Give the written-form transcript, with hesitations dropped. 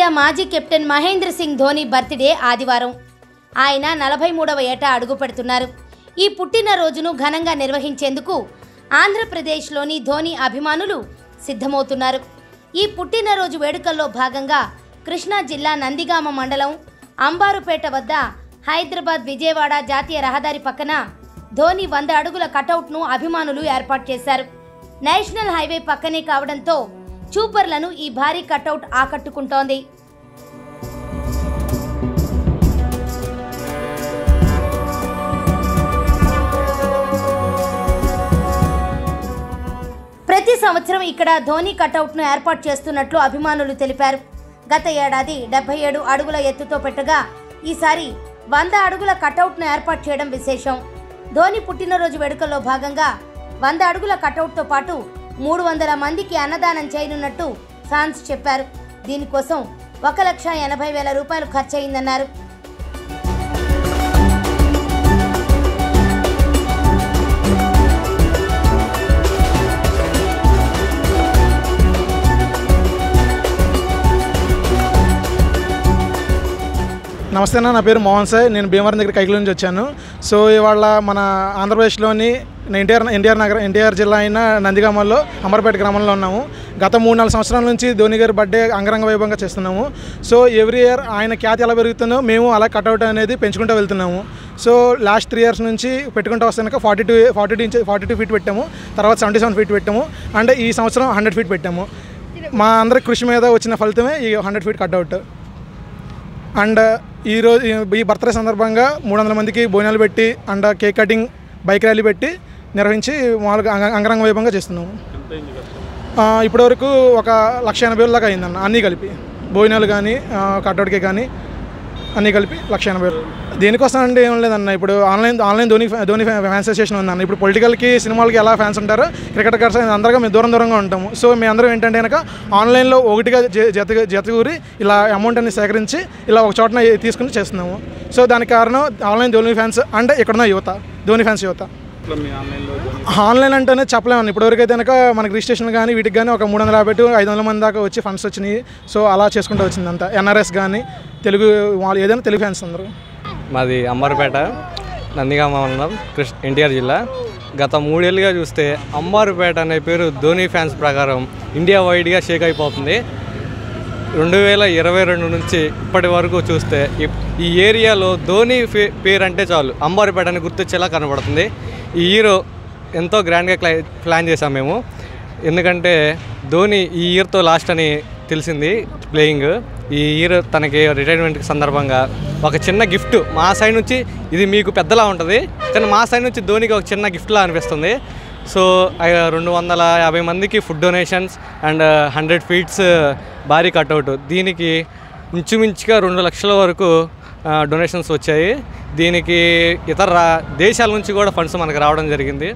Team India మాజీ captain Mahindra Singh Dhoni birthday ఆదివారం. ఆయన 43వ ఏట అడుగు పెడుతున్నారు. ఈ పుట్టినరోజును ఘనంగా నిర్వహించేందుకు ఆంధ్రప్రదేశ్లోని ధోని అభిమానులు సిద్ధమవుతున్నారు. ఈ పుట్టినరోజు వేడుకల్లో భాగంగా కృష్ణా జిల్లా నందిగామ మండలం అంబారుపేట వద్ద హైదరాబాద్ విజయవాడ జాతీయ రహదారి పక్కన ధోని 100 అడుగుల కటౌట్ను అభిమానులు ఏర్పాటు చేశారు. నేషనల్ హైవే పక్కనే కావడంతో చూపర్లను ఈ భారీ కటౌట్ ఆకట్టుకుంటోంది. ప్రతి సంవత్సరం ఇక్కడ ధోని కటౌట్ను ఏర్పాటు చేస్తున్నట్లు అభిమానులు తెలిపారు. గత ఏడాది 77 అడుగుల ఎత్తుతో పెట్టగా ఈసారి 100 అడుగుల కటౌట్ను ఏర్పాటు చేయడం విశేషం. ధోని పుట్టినరోజు వేడుకల్లో భాగంగా 100 అడుగుల కటౌట్తో పాటు 300 మందికి అన్నదానం చేయనున్నట్టు ఫ్యాన్స్ చెప్పారు. దీనికోసం 1,80,000 రూపాయలు ఖర్చయిందన్నారు. నమస్తే అన్న, నా పేరు మోహన్ సార్. నేను భీమవరం దగ్గర కైకిల నుంచి వచ్చాను. సో ఇవాళ మన ఆంధ్రప్రదేశ్లోని ఎన్టీఆర్ జిల్లా అయిన నందిగామలో అంబర్పేట గ్రామంలో ఉన్నాము. గత 3-4 సంవత్సరాల నుంచి ధోని గారి బర్త్డే అంగరంగ వైభవంగా చేస్తున్నాము. సో ఎవ్రీ ఇయర్ ఆయన ఖ్యాతి ఎలా పెరుగుతుందో మేము అలా కట్అవుట్ అనేది పెంచుకుంటూ వెళ్తున్నాము. సో లాస్ట్ 3 years నుంచి పెట్టుకుంటూ వస్తాక 42 ఫీట్ పెట్టాము. తర్వాత 77 ఫీట్ పెట్టాము. అండ్ ఈ సంవత్సరం 100 ఫీట్ పెట్టాము. మా అందరి కృషి మీద వచ్చిన ఫలితమే ఈ 100 ఫీట్ కట్అవుట్. అండ్ ఈరోజు ఈ బర్త్డే సందర్భంగా 300 మందికి భోజనాలు పెట్టి and cake cutting, bike rally పెట్టి నిర్వహించి మామూలుగా అంగరంగ వైభవంగా చేస్తున్నాము. ఇప్పటివరకు 1,80,000 దాకా అయిందన్న, అన్నీ కలిపి భోజనాలు కానీ కట్అవుట్కి కానీ అన్నీ కలిపి 1,80,000. దేనికోసం అంటే ఏం లేదన్న, ఇప్పుడు ఆన్లైన్ ధోని ఫ్యాన్స్ అసోసియేషన్ ఉందన్న. ఇప్పుడు పొలిటికల్కి, సినిమాలకి ఎలా ఫ్యాన్స్ ఉంటారో క్రికెట్ కర్స్ అందరిగా మేము దూరంగా ఉంటాము. సో మేము అందరం ఏంటంటే కనుక ఆన్లైన్లో ఒకటిగా జతగూరి ఇలా అమౌంట్ అనేది సేకరించి ఇలా ఒక చోటన తీసుకుని చేస్తున్నాము. సో దానికి కారణం ఆన్లైన్ ధోని ఫ్యాన్స్ అంటే ఇక్కడున్న యువత, ధోని ఫ్యాన్స్ యువత. ఆన్లైన్ అంటేనే చెప్పలేమన్నా. ఇప్పటివరకు అయితే కనుక మనకి రిజిస్ట్రేషన్ కానీ వీటికి కానీ ఒక 350 to 500 మంది దాకా వచ్చి ఫండ్స్ వచ్చినాయి. సో అలా చేసుకుంటూ వచ్చిందంతా. NRS కానీ తెలుగు వాళ్ళు ఏదైనా తెలుగు ఫ్యాన్స్ అందరూ. మాది అంబారుపేట, నందిగామ మండలం, ఎన్టీఆర్ జిల్లా. గత 3 ఏళ్ళుగా చూస్తే అంబారుపేట అనే పేరు ధోని ఫ్యాన్స్ ప్రకారం ఇండియా వైడ్గా షేక్ అయిపోతుంది. 2022 నుంచి ఇప్పటి వరకు చూస్తే ఈ ఏరియాలో ధోని పేరు అంటే చాలు అంబారుపేట అని గుర్తొచ్చేలా కనబడుతుంది. ఈ హీరో ఎంతో గ్రాండ్గా ప్లాన్ చేసాం మేము. ఎందుకంటే ధోని ఈ ఇయర్తో లాస్ట్ అని తెలిసింది ప్లేయింగ్. ఈ ఇయర్ తనకి రిటైర్మెంట్ సందర్భంగా ఒక చిన్న గిఫ్ట్ మా సైడ్ నుంచి, ఇది మీకు పెద్దలా ఉంటుంది కానీ మా సైడ్ నుంచి ధోనికి ఒక చిన్న గిఫ్ట్లా అనిపిస్తుంది. సో 250 మందికి ఫుడ్ డొనేషన్స్ అండ్ 100 ఫీట్స్ భారీ కట్అవుట్. దీనికి ఇంచుమించుగా 2 లక్షల వరకు డొనేషన్స్ వచ్చాయి. దీనికి ఇతర దేశాల నుంచి కూడా ఫండ్స్ మనకు రావడం జరిగింది.